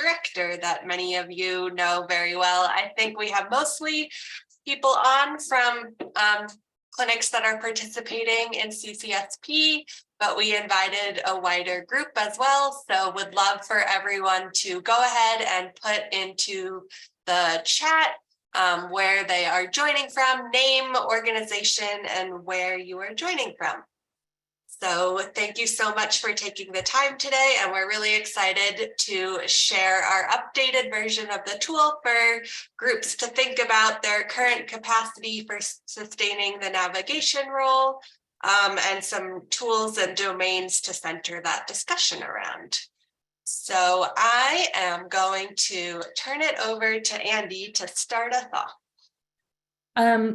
director that many of you know very well. I think we have mostly people on from clinics that are participating in CCSP, but we invited a wider group as well. So would love for everyone to go ahead and put into the chat where they are joining from, name, organization, and where you are joining from. So thank you so much for taking the time today, and we're really excited to share our updated version of the tool for groups to think about their current capacity for sustaining the navigation role, and some tools and domains to center that discussion around. So I am going to turn it over to Andy to start us off.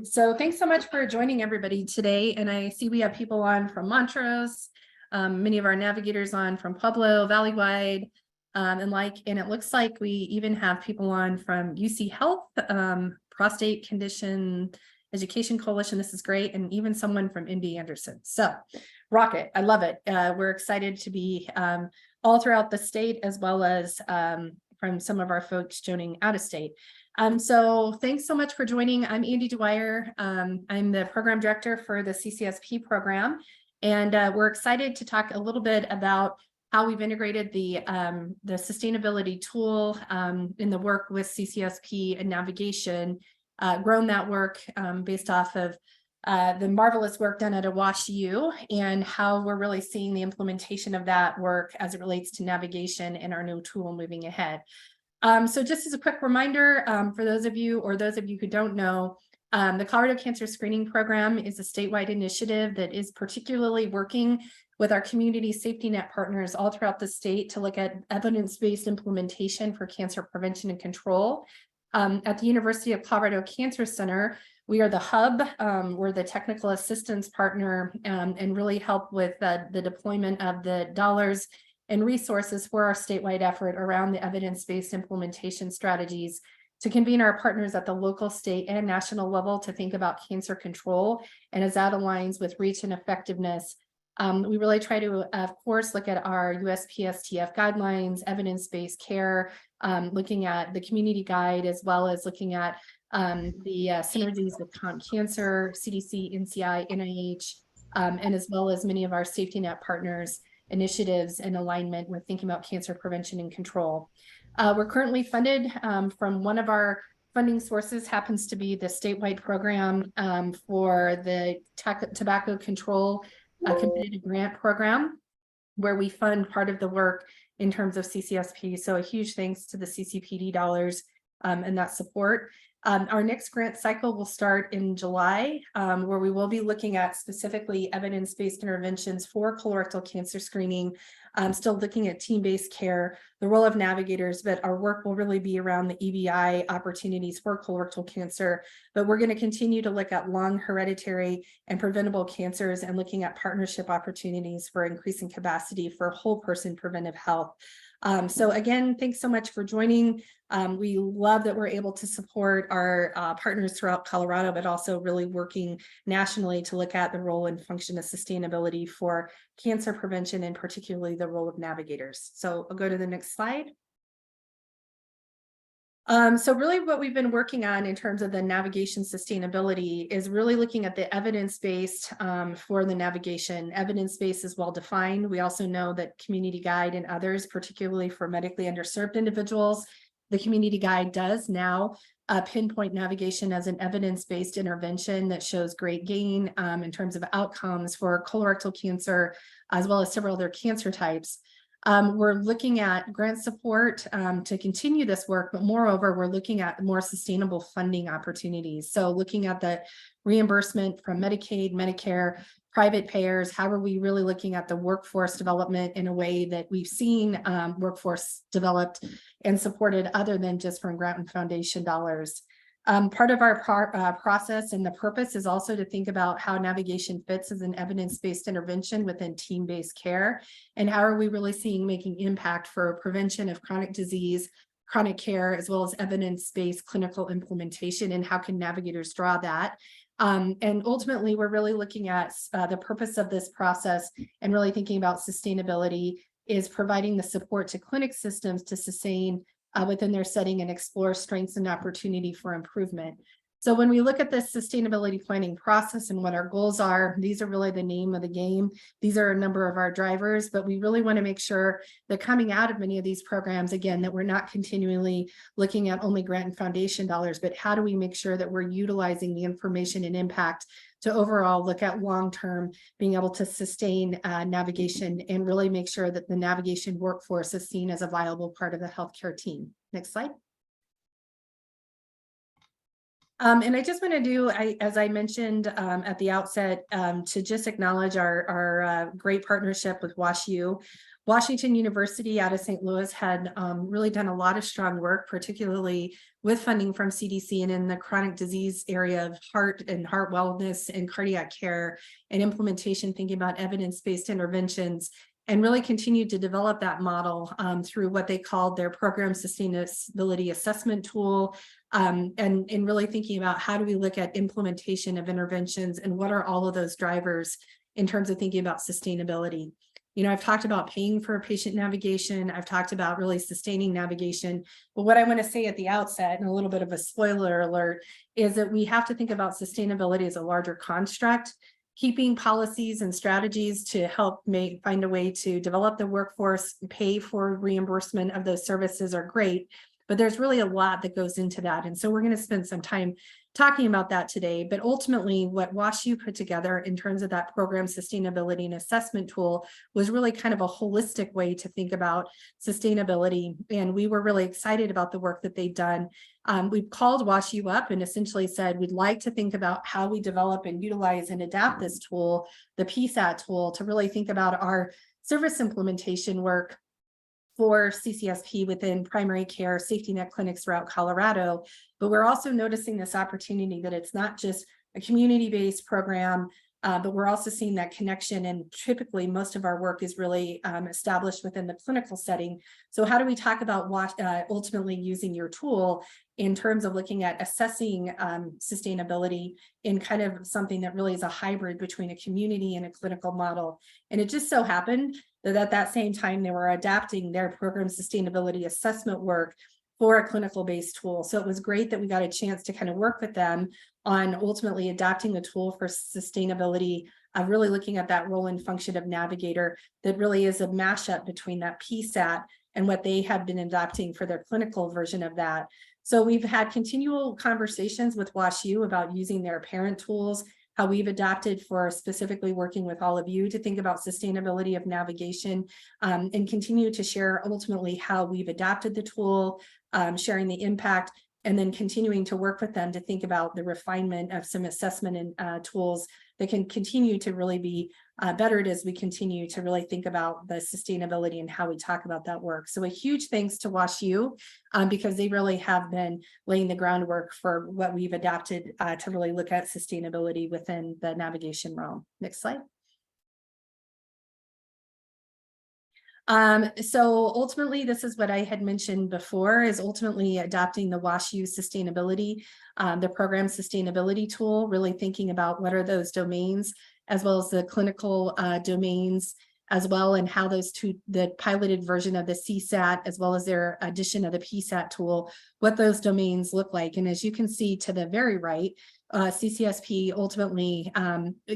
So thanks so much for joining everybody today. And I see we have people on from Montrose, many of our navigators on from Pueblo, Valleywide, and it looks like we even have people on from UC Health, Prostate Condition Education Coalition. This is great. And even someone from MD Anderson. So rocket, I love it. We're excited to be all throughout the state, as well as from some of our folks joining out of state. So thanks so much for joining. I'm Andy Dwyer. I'm the program director for the CCSP program, and we're excited to talk a little bit about how we've integrated the sustainability tool in the work with CCSP and navigation, grown that work based off of the marvelous work done at a WASHU, and how we're really seeing the implementation of that work as it relates to navigation and our new tool moving ahead. So just as a quick reminder, for those of you who don't know, the Colorado Cancer Screening Program is a statewide initiative that is particularly working with our community safety net partners all throughout the state to look at evidence-based implementation for cancer prevention and control. At the University of Colorado Cancer Center, we are the hub, we're the technical assistance partner, and really help with the deployment of the dollars and resources for our statewide effort around the evidence-based implementation strategies to convene our partners at the local, state, and national level to think about cancer control. And as that aligns with reach and effectiveness, we really try to, of course, look at our USPSTF guidelines, evidence-based care, looking at the community guide, as well as looking at the synergies with Cancer, CDC, NCI, NIH, and as well as many of our safety net partners initiatives in alignment with thinking about cancer prevention and control. We're currently funded from one of our funding sources, happens to be the statewide program for the tobacco control competitive grant program, where we fund part of the work in terms of CCSP. So a huge thanks to the CCPD dollars and that support. Our next grant cycle will start in July, where we will be looking at specifically evidence-based interventions for colorectal cancer screening, still looking at team-based care, the role of navigators, but our work will really be around the EBI opportunities for colorectal cancer. But we're going to continue to look at lung, hereditary, and preventable cancers, and looking at partnership opportunities for increasing capacity for whole person preventive health. So again, thanks so much for joining. We love that we're able to support our partners throughout Colorado, but also really working nationally to look at the role and function of sustainability for cancer prevention, and particularly the role of navigators. So I'll go to the next slide. So really what we've been working on in terms of the navigation sustainability is really looking at the evidence-based for the navigation. Evidence-based is well defined. We also know that community guide and others, particularly for medically underserved individuals, the community guide does now pinpoint navigation as an evidence-based intervention that shows great gain in terms of outcomes for colorectal cancer, as well as several other cancer types. We're looking at grant support to continue this work, but moreover, we're looking at more sustainable funding opportunities. So looking at the reimbursement from Medicaid, Medicare, private payers, how are we really looking at the workforce development in a way that we've seen workforce developed and supported other than just from grant and foundation dollars. Part of our process and the purpose is also to think about how navigation fits as an evidence-based intervention within team-based care, and how are we really seeing making impact for prevention of chronic disease, chronic care, as well as evidence-based clinical implementation, and how can navigators draw that. And ultimately, we're really looking at the purpose of this process and really thinking about sustainability is providing the support to clinic systems to sustain within their setting and explore strengths and opportunity for improvement. So when we look at this sustainability planning process and what our goals are, these are really the name of the game. These are a number of our drivers, but we really want to make sure that coming out of many of these programs, again, that we're not continually looking at only grant and foundation dollars, but how do we make sure that we're utilizing the information and impact to overall look at long-term being able to sustain navigation and really make sure that the navigation workforce is seen as a viable part of the healthcare team. Next slide. And I just want to do, as I mentioned at the outset, to just acknowledge our great partnership with WASHU. Washington University out of St. Louis had really done a lot of strong work, particularly with funding from CDC and in the chronic disease area of heart and heart wellness and cardiac care and implementation, thinking about evidence-based interventions, and really continued to develop that model through what they called their program sustainability assessment tool, and really thinking about how do we look at implementation of interventions and what are all of those drivers in terms of thinking about sustainability. You know, I've talked about paying for patient navigation. I've talked about really sustaining navigation. But what I want to say at the outset, and a little bit of a spoiler alert, is that we have to think about sustainability as a larger construct. Keeping policies and strategies to help find a way to develop the workforce, pay for reimbursement of those services are great, but there's really a lot that goes into that. And so we're going to spend some time talking about that today. But ultimately, what WashU put together in terms of that program sustainability and assessment tool was really kind of a holistic way to think about sustainability. And we were really excited about the work that they've done. We've called WashU up and essentially said, we'd like to think about how we develop and utilize and adapt this tool, the PNSAT tool, to really think about our service implementation work for CCSP within primary care safety net clinics throughout Colorado. But we're also noticing this opportunity that it's not just a community-based program, but we're also seeing that connection. And typically most of our work is really established within the clinical setting. So how do we talk about ultimately using your tool in terms of looking at assessing sustainability in kind of something that really is a hybrid between a community and a clinical model? And it just so happened that at that same time, they were adapting their program sustainability assessment work for a clinical-based tool. So it was great that we got a chance to kind of work with them on ultimately adapting the tool for sustainability, really looking at that role and function of navigator that really is a mashup between that PNSAT and what they have been adopting for their clinical version of that. So we've had continual conversations with WashU about using their parent tools, how we've adapted for specifically working with all of you to think about sustainability of navigation, and continue to share ultimately how we've adapted the tool, sharing the impact, and then continuing to work with them to think about the refinement of some assessment and tools that can continue to really be bettered as we continue to really think about the sustainability and how we talk about that work. So a huge thanks to WashU because they really have been laying the groundwork for what we've adapted to really look at sustainability within the navigation realm. Next slide. So ultimately, this is what I had mentioned before, is ultimately adopting the WashU sustainability, the program sustainability tool, really thinking about what are those domains, as well as the clinical domains as well, and how those two, the piloted version of the CSAT, as well as their addition of the PNSAT tool, what those domains look like. And as you can see to the very right, CCSP ultimately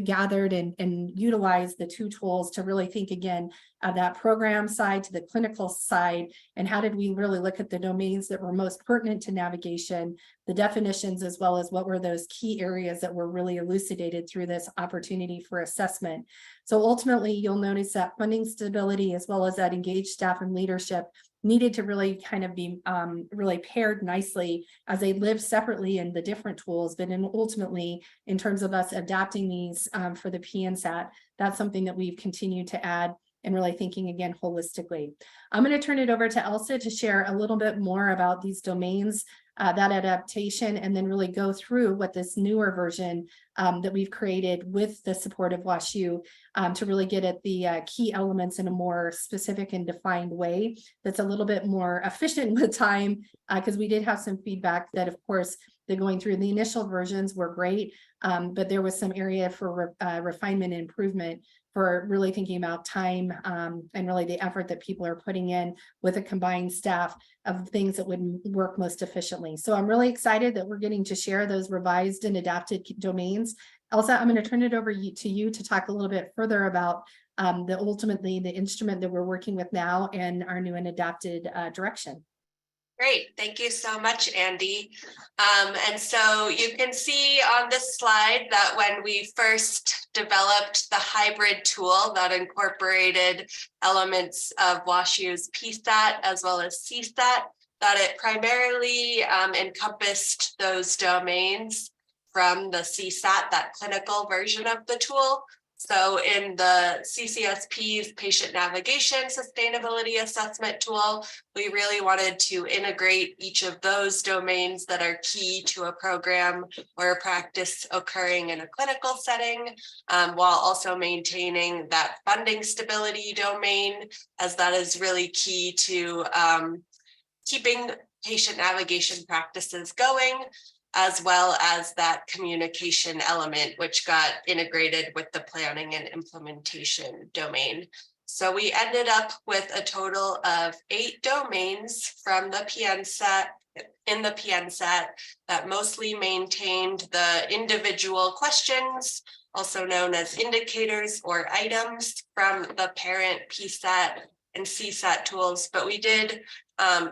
gathered and utilized the two tools to really think again of that program side to the clinical side, and how did we really look at the domains that were most pertinent to navigation, the definitions, as well as what were those key areas that were really elucidated through this opportunity for assessment. So ultimately, you'll notice that funding stability, as well as that engaged staff and leadership, needed to really kind of be really paired nicely as they live separately in the different tools, but then ultimately in terms of us adapting these for the PNSAT, that's something that we've continued to add and really thinking again holistically. I'm going to turn it over to Elsa to share a little bit more about these domains, that adaptation, and then really go through what this newer version that we've created with the support of WashU to really get at the key elements in a more specific and defined way that's a little bit more efficient with time, because we did have some feedback that, of course, that going through the initial versions were great, but there was some area for refinement and improvement for really thinking about time and really the effort that people are putting in with a combined staff of things that would work most efficiently. So I'm really excited that we're getting to share those revised and adapted domains. Elsa, I'm going to turn it over to you to talk a little bit further about ultimately the instrument that we're working with now and our new and adapted direction. Great, thank you so much, Andy. And so you can see on this slide that when we first developed the hybrid tool that incorporated elements of WASHU's PSAT as well as CSAT, that it primarily encompassed those domains from the CSAT, that clinical version of the tool. So in the CCSP's patient navigation sustainability assessment tool, we really wanted to integrate each of those domains that are key to a program or a practice occurring in a clinical setting, while also maintaining that funding stability domain, as that is really key to keeping patient navigation practices going, as well as that communication element, which got integrated with the planning and implementation domain. So we ended up with a total of 8 domains from the PNSAT in the PNSAT that mostly maintained the individual questions, also known as indicators or items from the parent PSAT and CSAT tools, but we did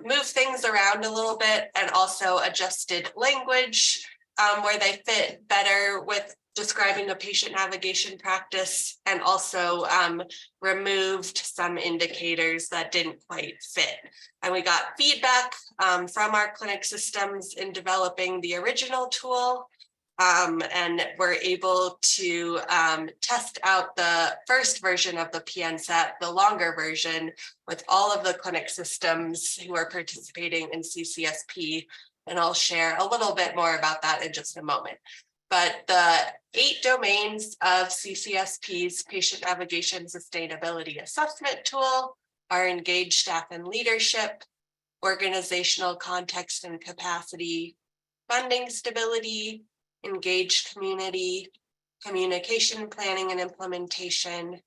move things around a little bit and also adjusted language where they fit better with describing a patient navigation practice, and also removed some indicators that didn't quite fit. And we got feedback from our clinic systems in developing the original tool. And we're able to test out the first version of the PNSAT, the longer version, with all of the clinic systems who are participating in CCSP. And I'll share a little bit more about that in just a moment. But the 8 domains of CCSP's Patient Navigation Sustainability Assessment Tool are engaged staff and leadership, organizational context and capacity, funding stability, engaged community, communication planning and implementation,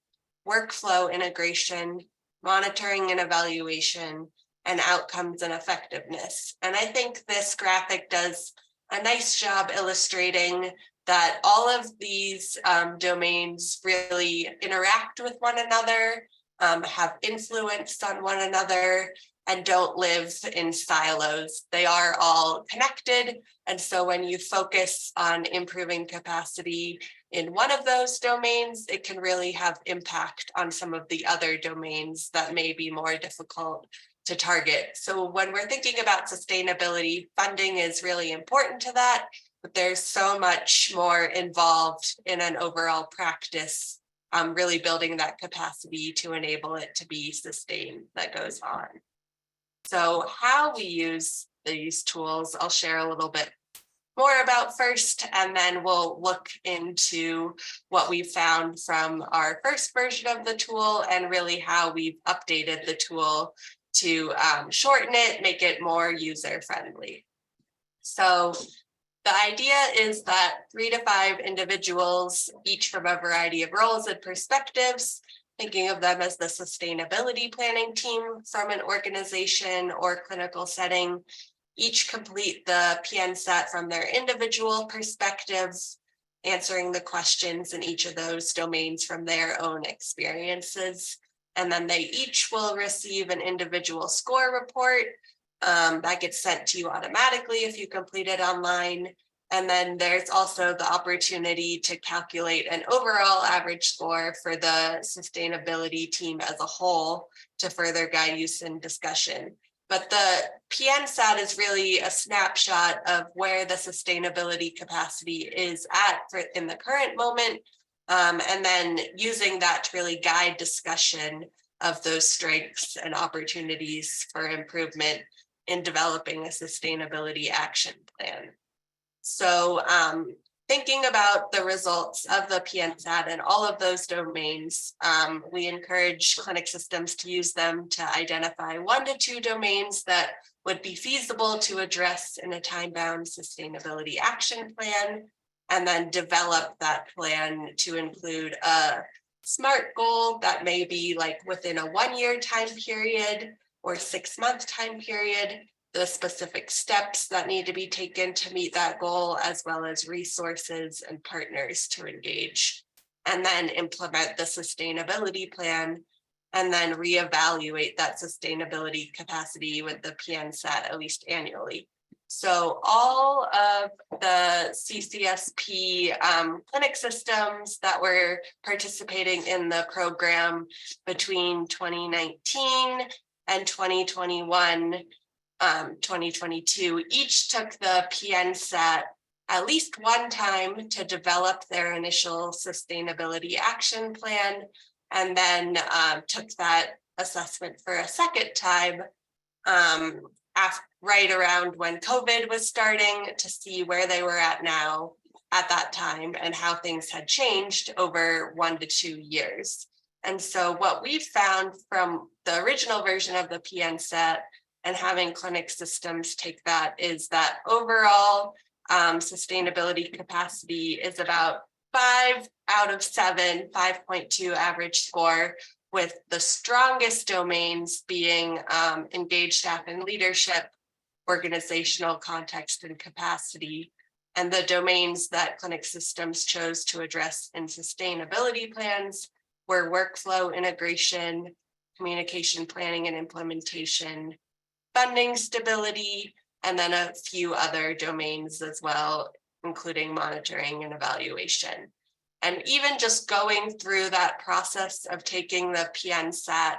workflow integration, monitoring and evaluation, and outcomes and effectiveness. And I think this graphic does a nice job illustrating that all of these domains really interact with one another, have influence on one another, and don't live in silos. They are all connected. And so when you focus on improving capacity in one of those domains, it can really have impact on some of the other domains that may be more difficult to target. So when we're thinking about sustainability, funding is really important to that, but there's so much more involved in an overall practice, really building that capacity to enable it to be sustained that goes on. So how we use these tools, I'll share a little bit more about first, and then we'll look into what we found from our first version of the tool and really how we've updated the tool to shorten it, make it more user-friendly. So the idea is that 3 to 5 individuals, each from a variety of roles and perspectives, thinking of them as the sustainability planning team from an organization or clinical setting, each complete the PNSAT from their individual perspectives, answering the questions in each of those domains from their own experiences. And then they each will receive an individual score report that gets sent to you automatically if you complete it online. And then there's also the opportunity to calculate an overall average score for the sustainability team as a whole to further guide use and discussion. But the PNSAT is really a snapshot of where the sustainability capacity is at in the current moment. And then using that to really guide discussion of those strengths and opportunities for improvement in developing a sustainability action plan. So thinking about the results of the PNSAT and all of those domains, we encourage clinic systems to use them to identify 1 to 2 domains that would be feasible to address in a time-bound sustainability action plan, and then develop that plan to include a SMART goal that may be like within a 1-year time period or 6-month time period, the specific steps that need to be taken to meet that goal, as well as resources and partners to engage, and then implement the sustainability plan, and then reevaluate that sustainability capacity with the PNSAT at least annually. So all of the CCSP clinic systems that were participating in the program between 2019 and 2021, 2022, each took the PNSAT at least one time to develop their initial sustainability action plan, and then took that assessment for a second time right around when COVID was starting, to see where they were at now at that time and how things had changed over 1 to 2 years. And so what we found from the original version of the PNSAT and having clinic systems take that is that overall sustainability capacity is about 5 out of 7, 5.2 average score, with the strongest domains being engaged staff and leadership, organizational context and capacity, and the domains that clinic systems chose to address in sustainability plans were workflow integration, communication planning and implementation, funding stability, and then a few other domains as well, including monitoring and evaluation. And even just going through that process of taking the PNSAT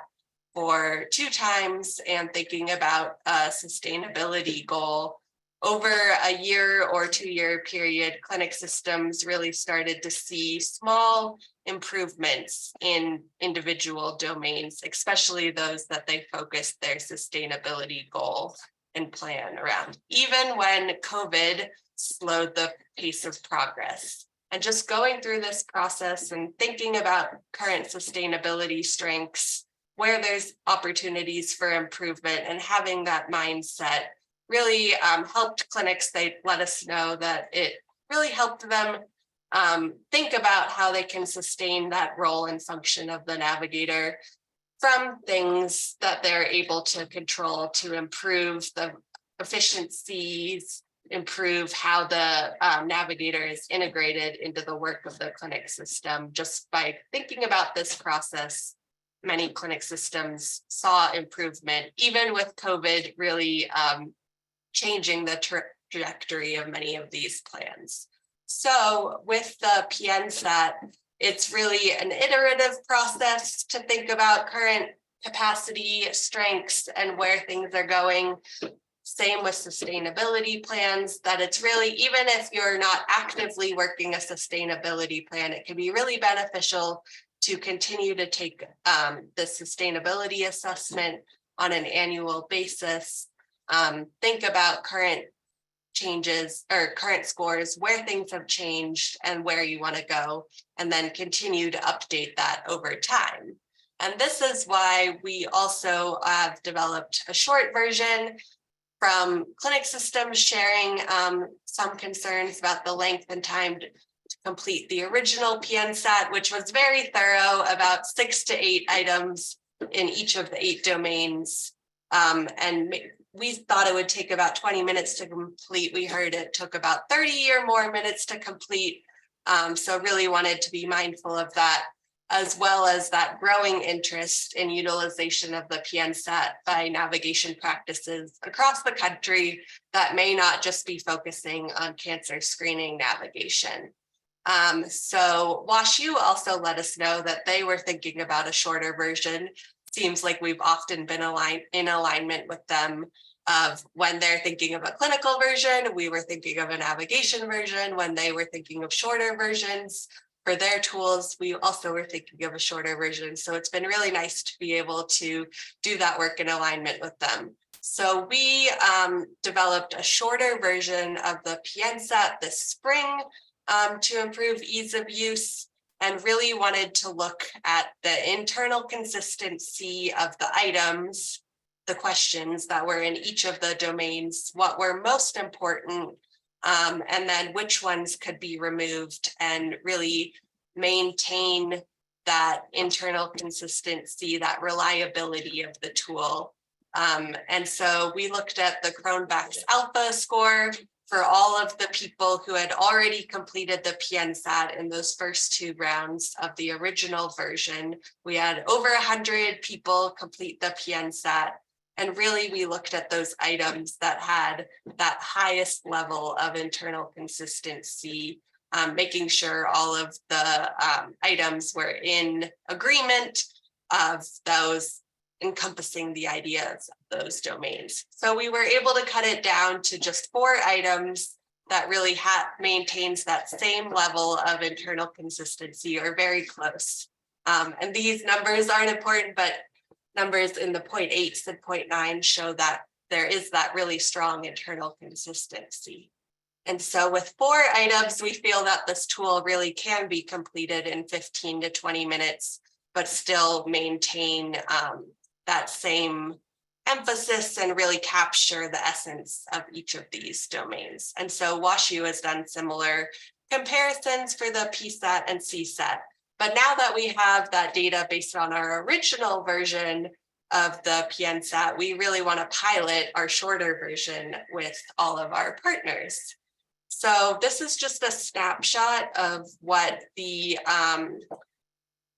for 2 times and thinking about a sustainability goal, over a year or 2-year period, clinic systems really started to see small improvements in individual domains, especially those that they focused their sustainability goal and plan around, even when COVID slowed the pace of progress. And just going through this process and thinking about current sustainability strengths, where there's opportunities for improvement, and having that mindset really helped clinics. They let us know that it really helped them think about how they can sustain that role and function of the navigator from things that they're able to control to improve the efficiencies, improve how the navigator is integrated into the work of the clinic system. Just by thinking about this process, many clinic systems saw improvement, even with COVID really changing the trajectory of many of these plans. So with the PNSAT, it's really an iterative process to think about current capacity, strengths, and where things are going. Same with sustainability plans, that it's really, even if you're not actively working a sustainability plan, it can be really beneficial to continue to take the sustainability assessment on an annual basis. Think about current changes or current scores, where things have changed and where you want to go, and then continue to update that over time. And this is why we also have developed a short version from clinic systems sharing some concerns about the length and time to complete the original PNSAT, which was very thorough, about 6 to 8 items in each of the 8 domains. And we thought it would take about 20 minutes to complete. We heard it took about 30 or more minutes to complete. So really wanted to be mindful of that, as well as that growing interest in utilization of the PNSAT by navigation practices across the country that may not just be focusing on cancer screening navigation. So WASHU also let us know that they were thinking about a shorter version. Seems like we've often been in alignment with them of when they're thinking of a clinical version, we were thinking of a navigation version. When they were thinking of shorter versions for their tools, we also were thinking of a shorter version. So it's been really nice to be able to do that work in alignment with them. So we developed a shorter version of the PNSAT this spring to improve ease of use, and really wanted to look at the internal consistency of the items the questions that were in each of the domains, what were most important, and then which ones could be removed, and really maintain that internal consistency, that reliability of the tool. And so we looked at the Cronbach's Alpha score for all of the people who had already completed the PNSAT in those first 2 rounds of the original version. We had over 100 people complete the PNSAT. And really, we looked at those items that had that highest level of internal consistency, making sure all of the items were in agreement of those encompassing the ideas of those domains. So we were able to cut it down to just 4 items that really maintains that same level of internal consistency, or very close. And these numbers aren't important, but numbers in the 0.8s and 0.9 show that there is that really strong internal consistency. And so with 4 items, we feel that this tool really can be completed in 15 to 20 minutes, but still maintain that same emphasis and really capture the essence of each of these domains. And so WASHU has done similar comparisons for the PSAT and CSAT. But now that we have that data based on our original version of the PNSAT, we really want to pilot our shorter version with all of our partners. So this is just a snapshot of what the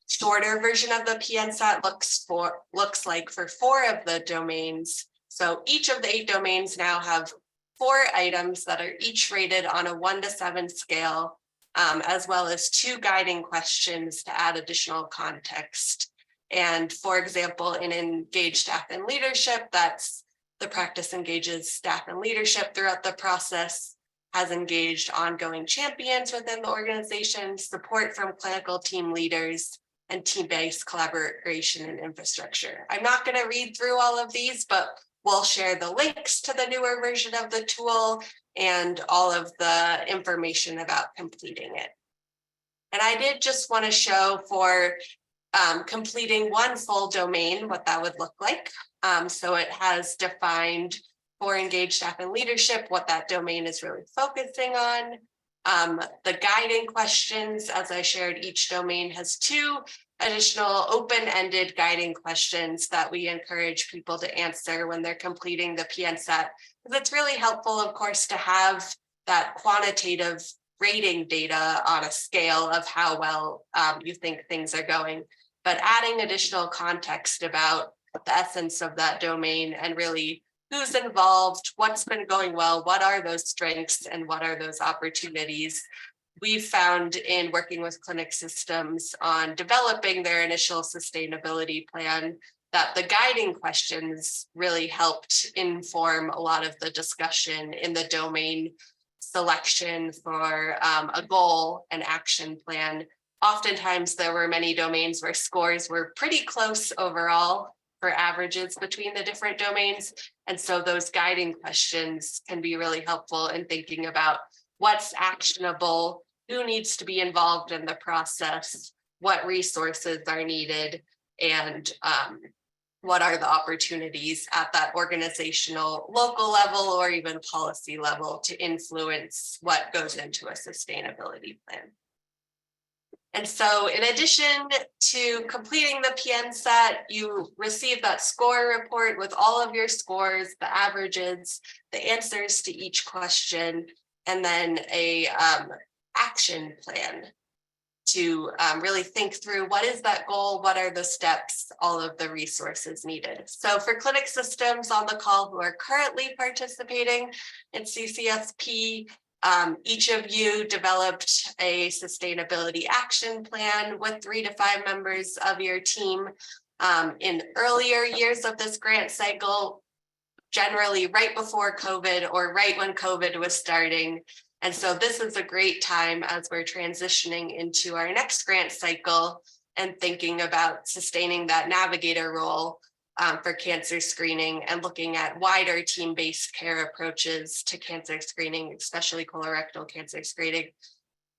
shorter version of the PNSAT looks like for 4 of the domains. So each of the 8 domains now have 4 items that are each rated on a 1 to 7 scale, as well as 2 guiding questions to add additional context. And for example, in Engage Staff and Leadership, that's the practice engages staff and leadership throughout the process, has engaged ongoing champions within the organization, support from clinical team leaders, and team-based collaboration and infrastructure. I'm not going to read through all of these, but we'll share the links to the newer version of the tool and all of the information about completing it. And I did just want to show for completing 1 full domain, what that would look like. So it has defined for Engage Staff and Leadership what that domain is really focusing on. The guiding questions, as I shared, each domain has 2 additional open-ended guiding questions that we encourage people to answer when they're completing the PNSAT. Because it's really helpful, of course, to have that quantitative rating data on a scale of how well you think things are going, but adding additional context about the essence of that domain and really who's involved, what's been going well, what are those strengths, and what are those opportunities. We've found in working with clinic systems on developing their initial sustainability plan that the guiding questions really helped inform a lot of the discussion in the domain selection for a goal and action plan. Oftentimes, there were many domains where scores were pretty close overall for averages between the different domains. And so those guiding questions can be really helpful in thinking about what's actionable, who needs to be involved in the process, what resources are needed, and what are the opportunities at that organizational local level or even policy level to influence what goes into a sustainability plan. And so in addition to completing the PNSAT, you receive that score report with all of your scores, the averages, the answers to each question, and then a action plan to really think through what is that goal, what are the steps, all of the resources needed. So for clinic systems on the call who are currently participating in CCSP, each of you developed a sustainability action plan with 3 to 5 members of your team. In earlier years of this grant cycle, generally right before COVID or right when COVID was starting. And so this is a great time as we're transitioning into our next grant cycle and thinking about sustaining that navigator role for cancer screening and looking at wider team-based care approaches to cancer screening, especially colorectal cancer screening.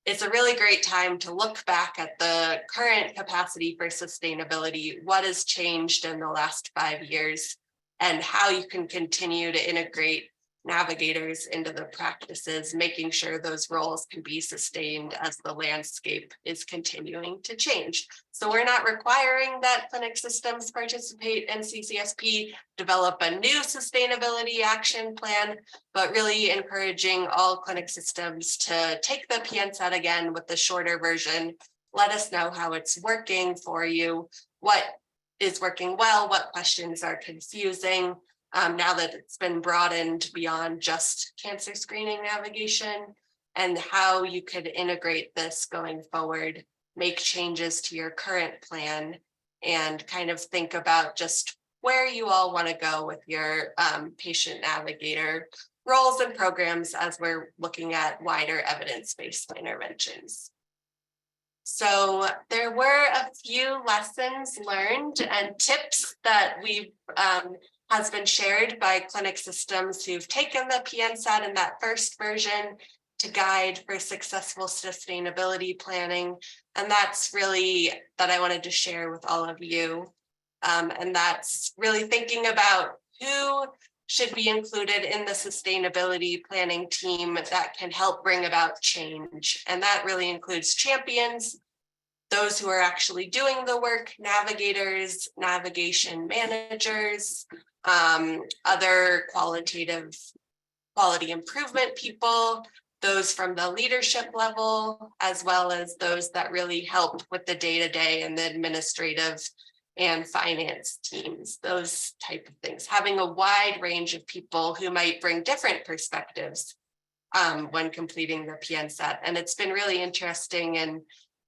It's a really great time to look back at the current capacity for sustainability, what has changed in the last 5 years, and how you can continue to integrate navigators into the practices, making sure those roles can be sustained as the landscape is continuing to change. So we're not requiring that clinic systems participate in CCSP, develop a new sustainability action plan, but really encouraging all clinic systems to take the PNSAT again with the shorter version. Let us know how it's working for you, what is working well, what questions are confusing. Now that it's been broadened beyond just cancer screening navigation, and how you could integrate this going forward, make changes to your current plan, and kind of think about just where you all want to go with your patient navigator roles and programs as we're looking at wider evidence-based interventions. So there were a few lessons learned and tips that we've has been shared by clinic systems who've taken the PNSAT in that first version to guide for successful sustainability planning. And that's really that I wanted to share with all of you. And that's really thinking about who should be included in the sustainability planning team that can help bring about change. And that really includes champions, those who are actually doing the work, navigators, navigation managers, other quality improvement people, those from the leadership level, as well as those that really help with the day-to-day and the administrative and finance teams, those type of things. Having a wide range of people who might bring different perspectives when completing the PNSAT. And it's been really interesting and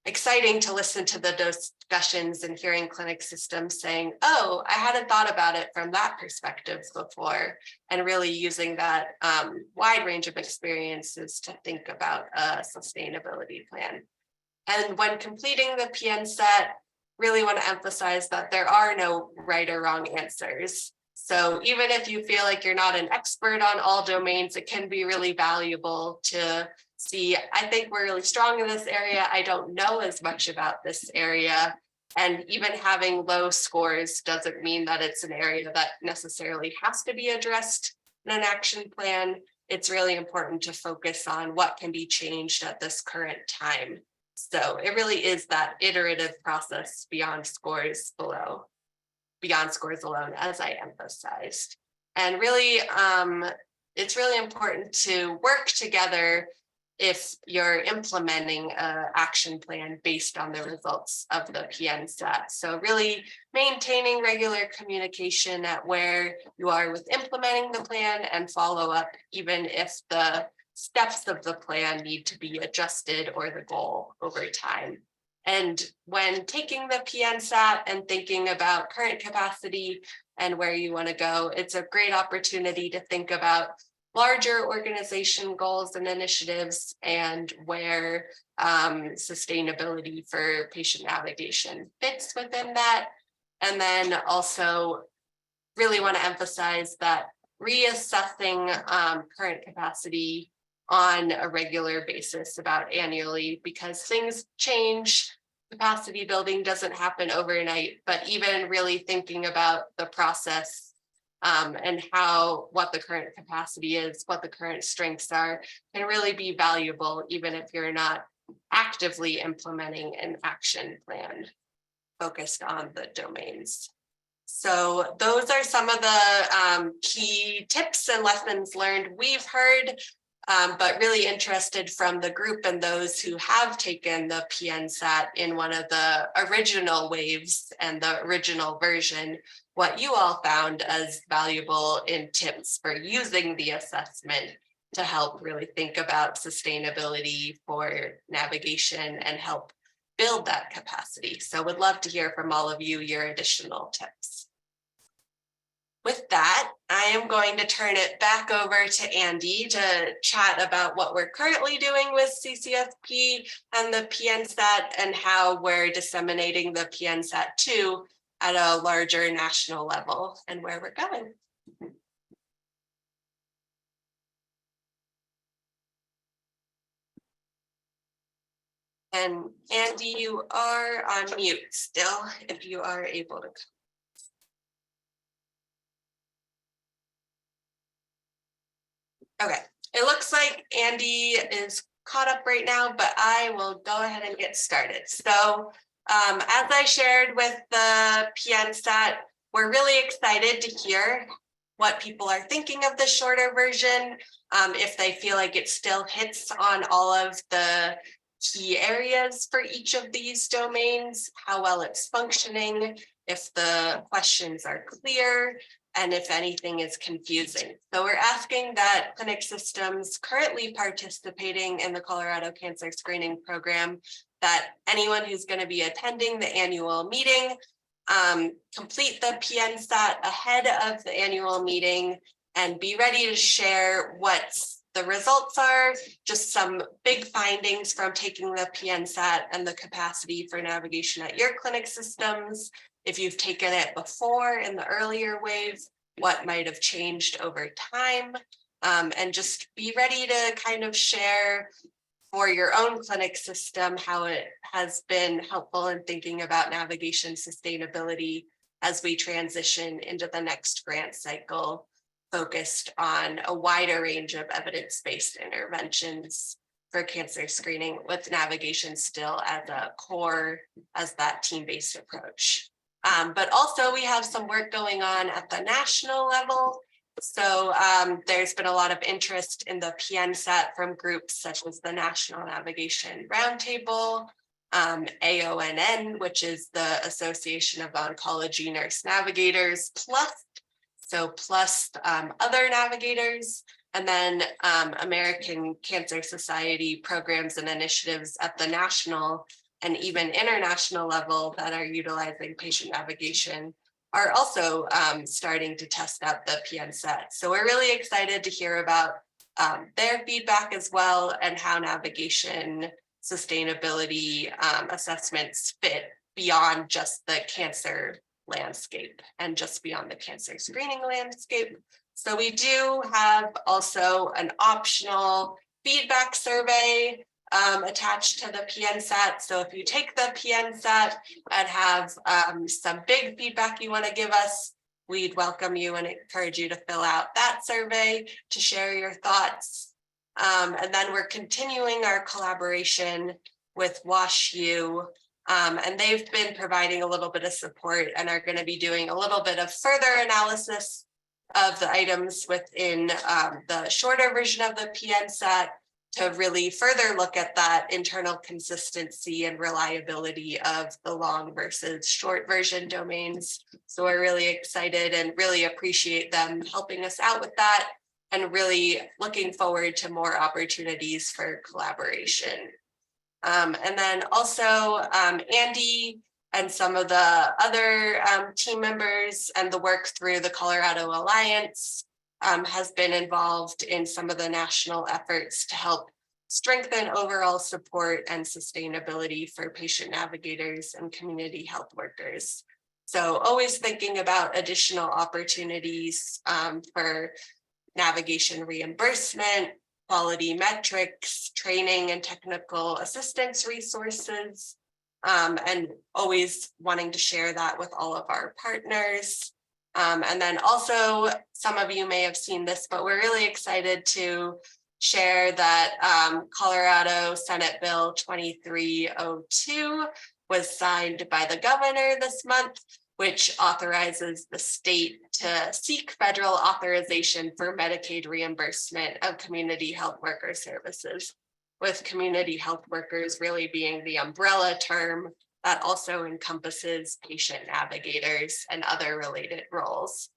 exciting to listen to the discussions and hearing clinic systems saying, oh, I hadn't thought about it from that perspective before, and really using that wide range of experiences to think about a sustainability plan. And when completing the PNSAT, really want to emphasize that there are no right or wrong answers. So even if you feel like you're not an expert on all domains, it can be really valuable to see, I think we're really strong in this area. I don't know as much about this area. And even having low scores doesn't mean that it's an area that necessarily has to be addressed in an action plan. It's really important to focus on what can be changed at this current time. So it really is that iterative process beyond scores alone, as I emphasized. And really, it's really important to work together if you're implementing an action plan based on the results of the PNSAT. So really maintaining regular communication at where you are with implementing the plan, and follow up even if the steps of the plan need to be adjusted or the goal over time. And when taking the PNSAT and thinking about current capacity and where you want to go, it's a great opportunity to think about larger organization goals and initiatives, and where sustainability for patient navigation fits within that. And then also really want to emphasize that reassessing current capacity on a regular basis, about annually, because things change. Capacity building doesn't happen overnight, but even really thinking about the process and what the current capacity is, what the current strengths are, can really be valuable, even if you're not actively implementing an action plan focused on the domains. So those are some of the key tips and lessons learned we've heard, but really interested from the group and those who have taken the PNSAT in one of the original waves and the original version, what you all found as valuable in tips for using the assessment to help really think about sustainability for navigation and help build that capacity. So would love to hear from all of you your additional tips. With that, I am going to turn it back over to Andy to chat about what we're currently doing with CCSP and the PNSAT, and how we're disseminating the PNSAT-2 at a larger national level and where we're going. And Andy, you are on mute still, if you are able to. Okay, it looks like Andy is caught up right now, but I will go ahead and get started. So as I shared with the PNSAT, we're really excited to hear what people are thinking of the shorter version, if they feel like it still hits on all of the key areas for each of these domains, how well it's functioning, if the questions are clear, and if anything is confusing. So we're asking that clinic systems currently participating in the Colorado Cancer Screening Program, that anyone who's going to be attending the annual meeting complete the PNSAT ahead of the annual meeting and be ready to share what the results are, just some big findings from taking the PNSAT and the capacity for navigation at your clinic systems. If you've taken it before in the earlier wave, what might have changed over time, and just be ready to kind of share for your own clinic system how it has been helpful in thinking about navigation sustainability as we transition into the next grant cycle, focused on a wider range of evidence-based interventions for cancer screening, with navigation still as a core, as that team-based approach. But also we have some work going on at the national level. So there's been a lot of interest in the PNSAT from groups such as the National Navigation Roundtable, AONN, which is the Association of Oncology Nurse Navigators, plus other navigators, and then American Cancer Society programs and initiatives at the national and even international level that are utilizing patient navigation are also starting to test out the PNSAT. So we're really excited to hear about their feedback as well, and how navigation sustainability assessments fit beyond just the cancer landscape and just beyond the cancer screening landscape. So we do have also an optional feedback survey attached to the PNSAT. So if you take the PNSAT and have some big feedback you want to give us, we'd welcome you and encourage you to fill out that survey to share your thoughts. And then we're continuing our collaboration with WASHU, and they've been providing a little bit of support and are going to be doing a little bit of further analysis of the items within the shorter version of the PNSAT to really further look at that internal consistency and reliability of the long versus short version domains. So we're really excited and really appreciate them helping us out with that, and really looking forward to more opportunities for collaboration. And then also Andy and some of the other team members and the work through the Colorado Alliance has been involved in some of the national efforts to help strengthen overall support and sustainability for patient navigators and community health workers. So always thinking about additional opportunities for navigation reimbursement, quality metrics, training and technical assistance resources, and always wanting to share that with all of our partners. And then also, some of you may have seen this, but we're really excited to share that Colorado Senate Bill 2302 was signed by the governor this month, which authorizes the state to seek federal authorization for Medicaid reimbursement of community health worker services, with community health workers really being the umbrella term that also encompasses patient navigators and other related roles.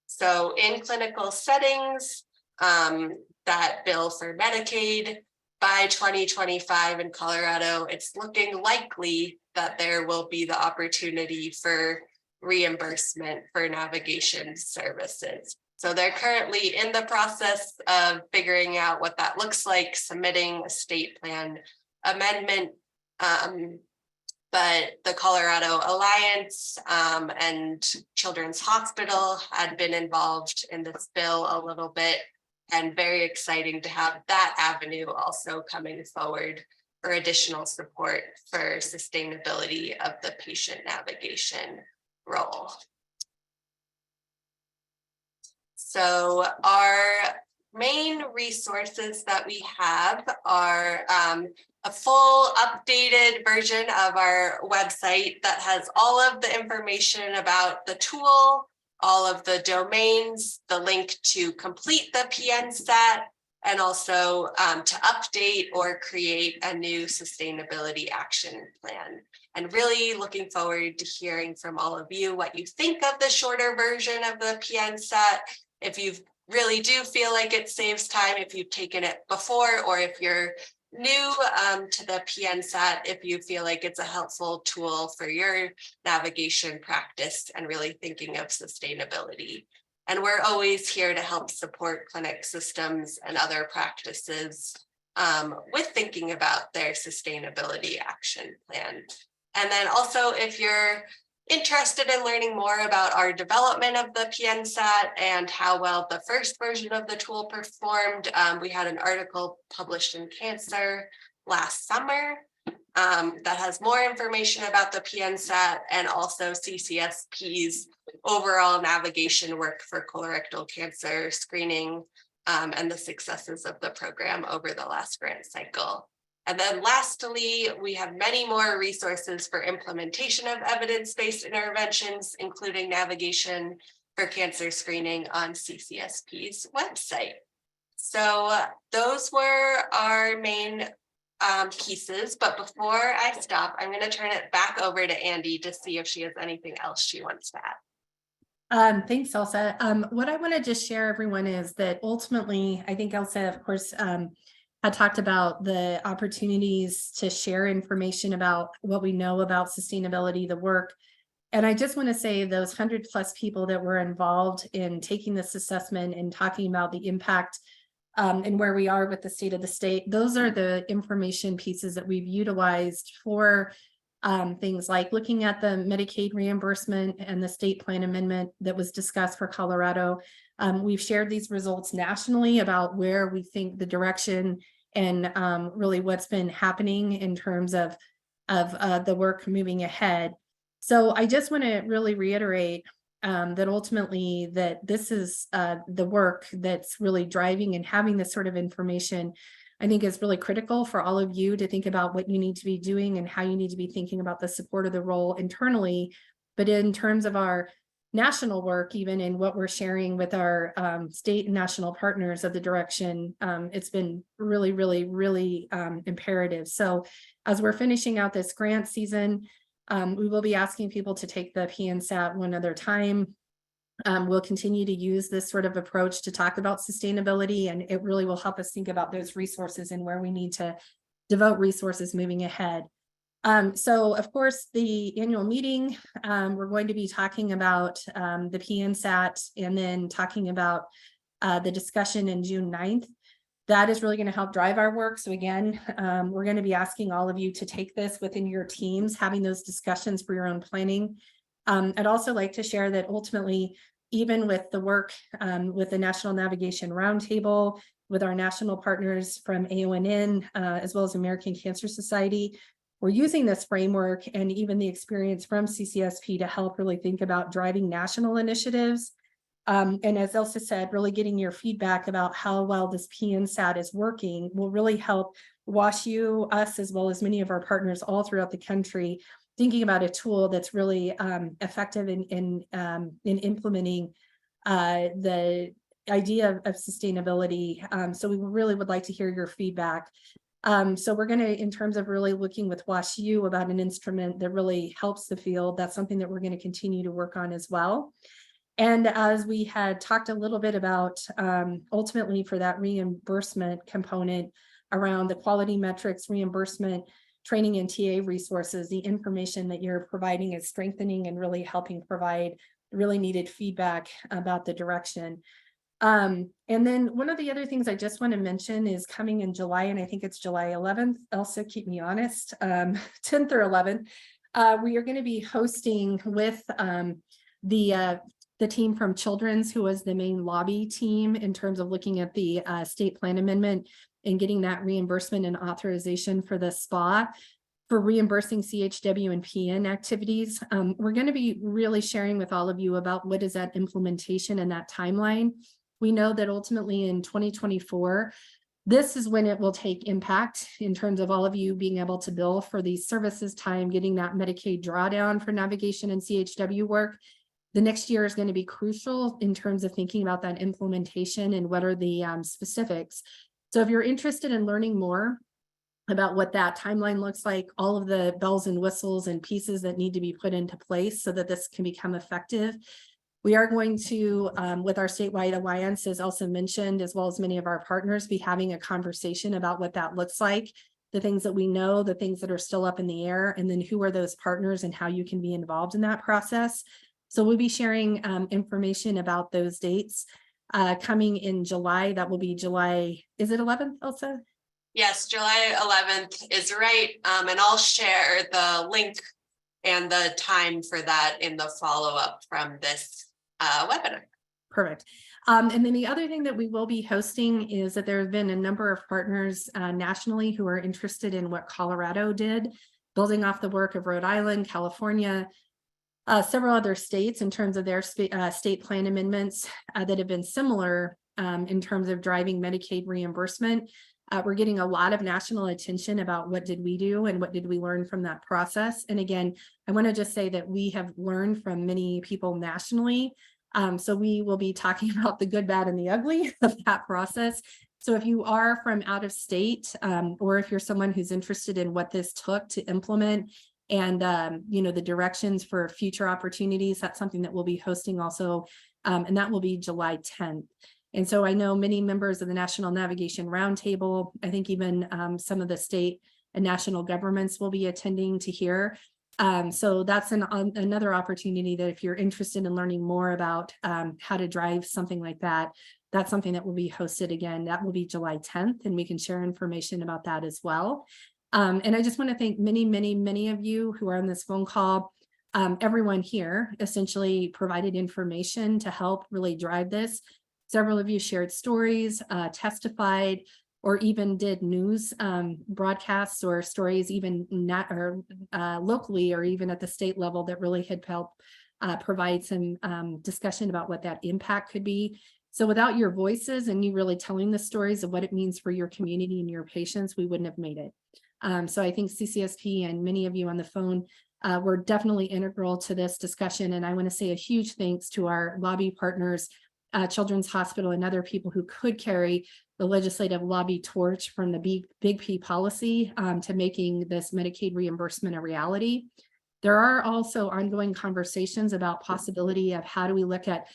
So in clinical settings, that bill for Medicaid, by 2025 in Colorado, it's looking likely that there will be the opportunity for reimbursement for navigation services. So they're currently in the process of figuring out what that looks like, submitting a state plan amendment. But the Colorado Alliance and Children's Hospital had been involved in this bill a little bit, and very exciting to have that avenue also coming forward for additional support for sustainability of the patient navigation role. So our main resources that we have are a full updated version of our website that has all of the information about the tool, all of the domains, the link to complete the PNSAT, and also to update or create a new sustainability action plan. And really looking forward to hearing from all of you what you think of the shorter version of the PNSAT. If you really do feel like it saves time, if you've taken it before, or if you're new to the PNSAT, if you feel like it's a helpful tool for your navigation practice and really thinking of sustainability. And we're always here to help support clinic systems and other practices with thinking about their sustainability action plan. And then also, if you're interested in learning more about our development of the PNSAT and how well the first version of the tool performed, we had an article published in Cancer last summer that has more information about the PNSAT and also CCSP's overall navigation work for colorectal cancer screening and the successes of the program over the last grant cycle. And then lastly, we have many more resources for implementation of evidence-based interventions, including navigation for cancer screening on CCSP's website. So those were our main pieces, but before I stop, I'm going to turn it back over to Andy to see if she has anything else she wants to add. Thanks, Elsa. What I want to just share, everyone, is that ultimately, I think Elsa, of course, had talked about the opportunities to share information about what we know about sustainability, the work. And I just want to say those 100+ people that were involved in taking this assessment and talking about the impact and where we are with the state of the state, those are the information pieces that we've utilized for things like looking at the Medicaid reimbursement and the state plan amendment that was discussed for Colorado. We've shared these results nationally about where we think the direction and really what's been happening in terms of the work moving ahead. So I just want to really reiterate that ultimately that this is the work that's really driving and having this sort of information, I think, is really critical for all of you to think about what you need to be doing and how you need to be thinking about the support of the role internally. But in terms of our national work, even in what we're sharing with our state and national partners of the direction, it's been really, really, really imperative. So as we're finishing out this grant season, we will be asking people to take the PNSAT one other time. We'll continue to use this sort of approach to talk about sustainability, and it really will help us think about those resources and where we need to devote resources moving ahead. So of course, the annual meeting, we're going to be talking about the PNSAT and then talking about the discussion in June 9th. That is really going to help drive our work. So again, we're going to be asking all of you to take this within your teams, having those discussions for your own planning. I'd also like to share that ultimately, even with the work with the National Navigation Roundtable, with our national partners from AONN, as well as American Cancer Society, we're using this framework and even the experience from CCSP to help really think about driving national initiatives. And as Elsa said, really getting your feedback about how well this PNSAT is working will really help WASHU, us, as well as many of our partners all throughout the country, thinking about a tool that's really effective in implementing the idea of sustainability. So we really would like to hear your feedback. So we're going to, in terms of really looking with WASHU about an instrument that really helps the field, that's something that we're going to continue to work on as well. And as we had talked a little bit about, ultimately for that reimbursement component around the quality metrics, reimbursement, training and TA resources, the information that you're providing is strengthening and really helping provide really needed feedback about the direction. And then one of the other things I just want to mention is coming in July, and I think it's July 11th, Elsa, keep me honest, 10th or 11th, we are going to be hosting with the team from Children's, who was the main lobby team in terms of looking at the state plan amendment and getting that reimbursement and authorization for the SPA for reimbursing CHW and PN activities. We're going to be really sharing with all of you about what is that implementation and that timeline. We know that ultimately in 2024, this is when it will take impact in terms of all of you being able to bill for these services time, getting that Medicaid drawdown for navigation and CHW work. The next year is going to be crucial in terms of thinking about that implementation and what are the specifics. So if you're interested in learning more about what that timeline looks like, all of the bells and whistles and pieces that need to be put into place so that this can become effective, we are going to, with our statewide alliance, as Elsa mentioned, as well as many of our partners, be having a conversation about what that looks like, the things that we know, the things that are still up in the air, and then who are those partners and how you can be involved in that process. So we'll be sharing information about those dates coming in July. That will be July, is it 11th, Elsa? Yes, July 11th is right. And I'll share the link and the time for that in the follow-up from this webinar. Perfect. And then the other thing that we will be hosting is that there have been a number of partners nationally who are interested in what Colorado did, building off the work of Rhode Island, California, several other states in terms of their state plan amendments that have been similar in terms of driving Medicaid reimbursement. We're getting a lot of national attention about what did we do and what did we learn from that process. And again, I want to just say that we have learned from many people nationally. So we will be talking about the good, bad, and the ugly of that process. So if you are from out of state, or if you're someone who's interested in what this took to implement and the directions for future opportunities, that's something that we'll be hosting also, and that will be July 10th. And so I know many members of the National Navigation Roundtable, I think even some of the state and national governments will be attending to hear. So that's another opportunity that if you're interested in learning more about how to drive something like that, that's something that will be hosted again. That will be July 10th, and we can share information about that as well. And I just want to thank many of you who are on this phone call. Everyone here essentially provided information to help really drive this. Several of you shared stories, testified, or even did news broadcasts or stories even locally or even at the state level that really had helped provide some discussion about what that impact could be. So without your voices and you really telling the stories of what it means for your community and your patients, we wouldn't have made it. So I think CCSP and many of you on the phone were definitely integral to this discussion. And I want to say a huge thanks to our lobby partners, Children's Hospital and other people who could carry the legislative lobby torch from the Big P policy to making this Medicaid reimbursement a reality. There are also ongoing conversations about possibility of how do we look at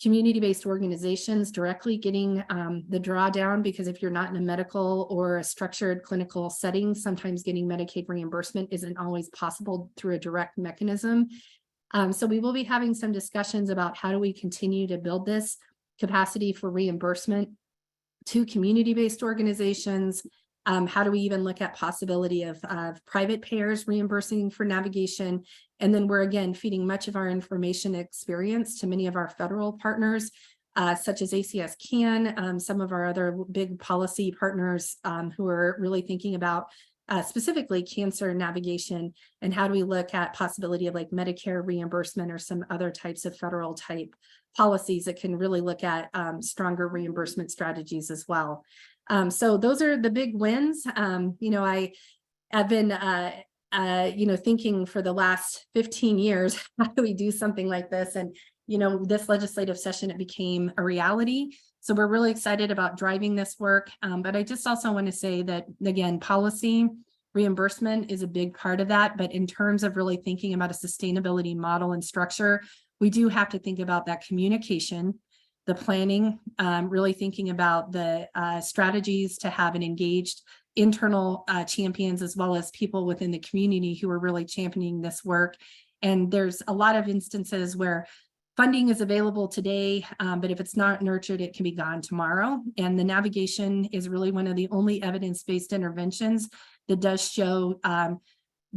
community-based organizations directly getting the drawdown, because if you're not in a medical or a structured clinical setting, sometimes getting Medicaid reimbursement isn't always possible through a direct mechanism. So we will be having some discussions about how do we continue to build this capacity for reimbursement to community-based organizations. How do we even look at possibility of private payers reimbursing for navigation? And then we're again feeding much of our information experience to many of our federal partners, such as ACS CAN, some of our other big policy partners who are really thinking about specifically cancer navigation, and how do we look at possibility of like Medicare reimbursement or some other types of federal type policies that can really look at stronger reimbursement strategies as well. So those are the big wins. I've been thinking for the last 15 years, how do we do something like this? And this legislative session, it became a reality. So we're really excited about driving this work. But I just also want to say that, again, policy reimbursement is a big part of that. But in terms of really thinking about a sustainability model and structure, we do have to think about that communication, the planning, really thinking about the strategies to have an engaged internal champions, as well as people within the community who are really championing this work. And there's a lot of instances where funding is available today, but if it's not nurtured, it can be gone tomorrow. And the navigation is really one of the only evidence-based interventions that does show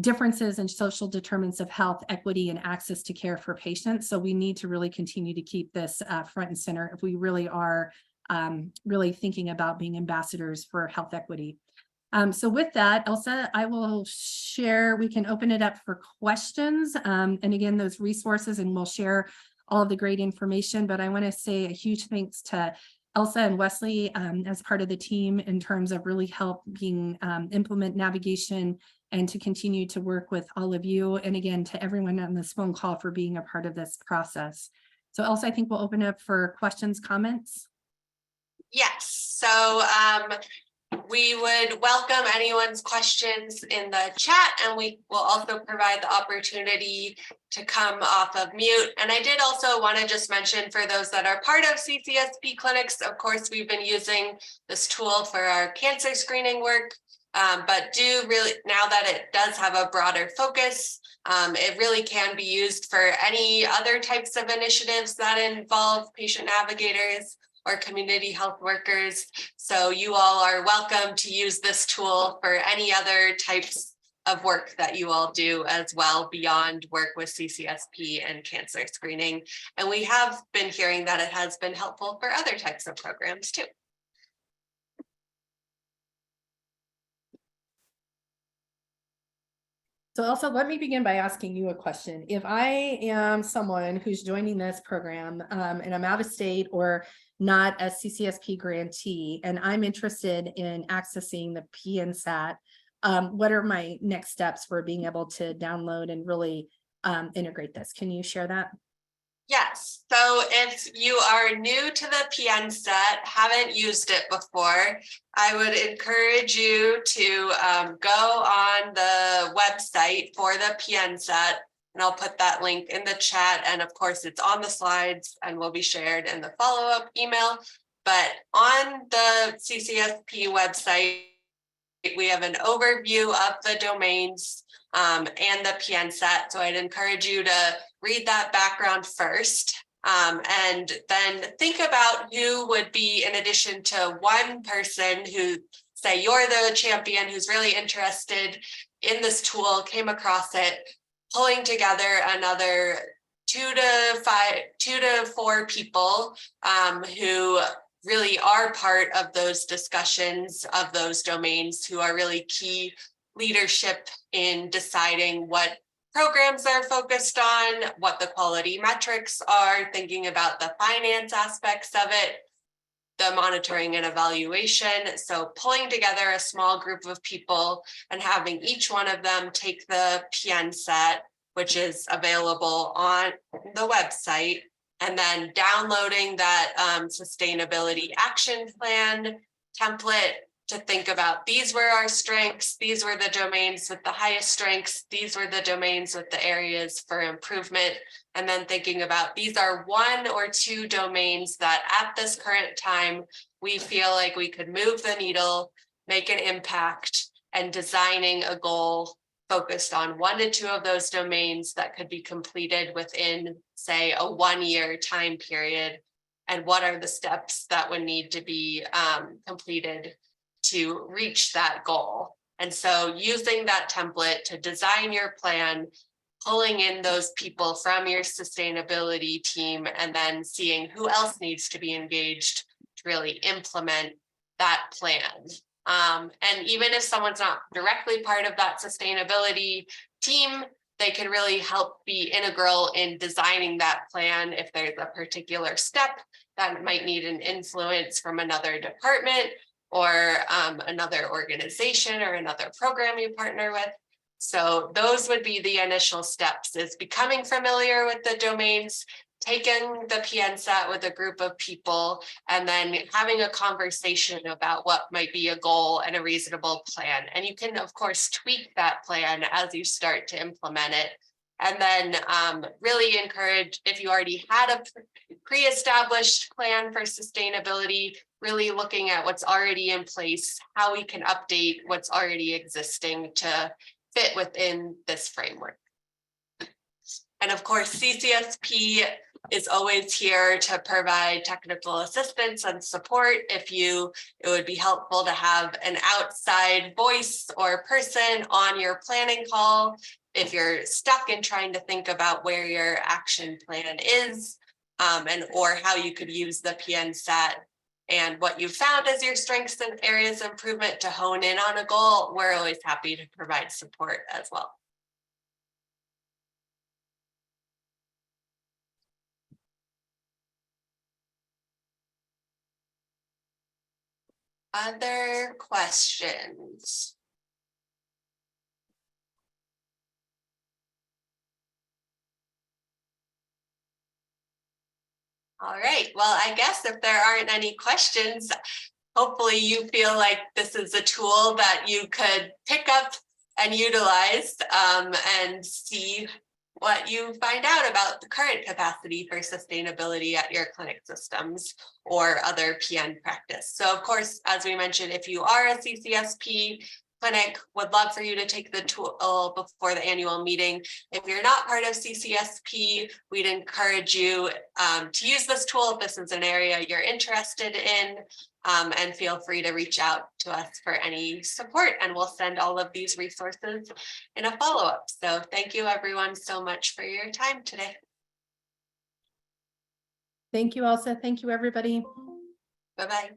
differences in social determinants of health, equity, and access to care for patients. So we need to really continue to keep this front and center if we really are really thinking about being ambassadors for health equity. So with that, Elsa, I will share, we can open it up for questions. And again, those resources, and we'll share all of the great information, but I want to say a huge thanks to Elsa and Wesley as part of the team in terms of really helping implement navigation and to continue to work with all of you. And again, to everyone on this phone call for being a part of this process. So Elsa, I think we'll open up for questions, comments. Yes, so we would welcome anyone's questions in the chat, and we will also provide the opportunity to come off of mute. And I did also want to just mention, for those that are part of CCSP clinics, of course, we've been using this tool for our cancer screening work, but do really, now that it does have a broader focus, it really can be used for any other types of initiatives that involve patient navigators or community health workers. So you all are welcome to use this tool for any other types of work that you all do as well, beyond work with CCSP and cancer screening. And we have been hearing that it has been helpful for other types of programs too. So also, let me begin by asking you a question. If I am someone who's joining this program and I'm out of state or not a CCSP grantee, and I'm interested in accessing the PNSAT, what are my next steps for being able to download and really integrate this? Can you share that? Yes, so if you are new to the PNSAT, haven't used it before, I would encourage you to go on the website for the PNSAT, and I'll put that link in the chat. And of course, it's on the slides and will be shared in the follow-up email. But on the CCSP website, we have an overview of the domains and the PNSAT. So I'd encourage you to read that background first, and then think about who would be, in addition to one person who, say you're the champion who's really interested in this tool, came across it, pulling together another 2 to 4 people who really are part of those discussions of those domains, who are really key leadership in deciding what programs are focused on, what the quality metrics are, thinking about the finance aspects of it, the monitoring and evaluation. So pulling together a small group of people and having each one of them take the PNSAT, which is available on the website, and then downloading that sustainability action plan template to think about, these were our strengths, these were the domains with the highest strengths, these were the domains with the areas for improvement, and then thinking about, these are 1 or 2 domains that at this current time, we feel like we could move the needle, make an impact, and designing a goal focused on 1 to 2 of those domains that could be completed within, say, a 1-year time period. And what are the steps that would need to be completed to reach that goal? And so using that template to design your plan, pulling in those people from your sustainability team, and then seeing who else needs to be engaged to really implement that plan. And even if someone's not directly part of that sustainability team, they can really help be integral in designing that plan if there's a particular step that might need an influence from another department or another organization or another program you partner with. So those would be the initial steps, is becoming familiar with the domains, taking the PNSAT with a group of people, and then having a conversation about what might be a goal and a reasonable plan. And you can, of course, tweak that plan as you start to implement it. And then really encourage, if you already had a pre-established plan for sustainability, really looking at what's already in place, how we can update what's already existing to fit within this framework. And of course, CCSP is always here to provide technical assistance and support. It would be helpful to have an outside voice or person on your planning call if you're stuck in trying to think about where your action plan is, or how you could use the PNSAT and what you found as your strengths and areas of improvement to hone in on a goal. We're always happy to provide support as well. Other questions? All right, well, I guess if there aren't any questions, hopefully you feel like this is a tool that you could pick up and utilize and see what you find out about the current capacity for sustainability at your clinic systems or other PN practice. So of course, as we mentioned, if you are a CCSP clinic, would love for you to take the tool before the annual meeting. If you're not part of CCSP, we'd encourage you to use this tool if this is an area you're interested in, and feel free to reach out to us for any support, and we'll send all of these resources in a follow-up. So thank you everyone so much for your time today. Thank you, Elsa. Thank you, everybody. Bye-bye.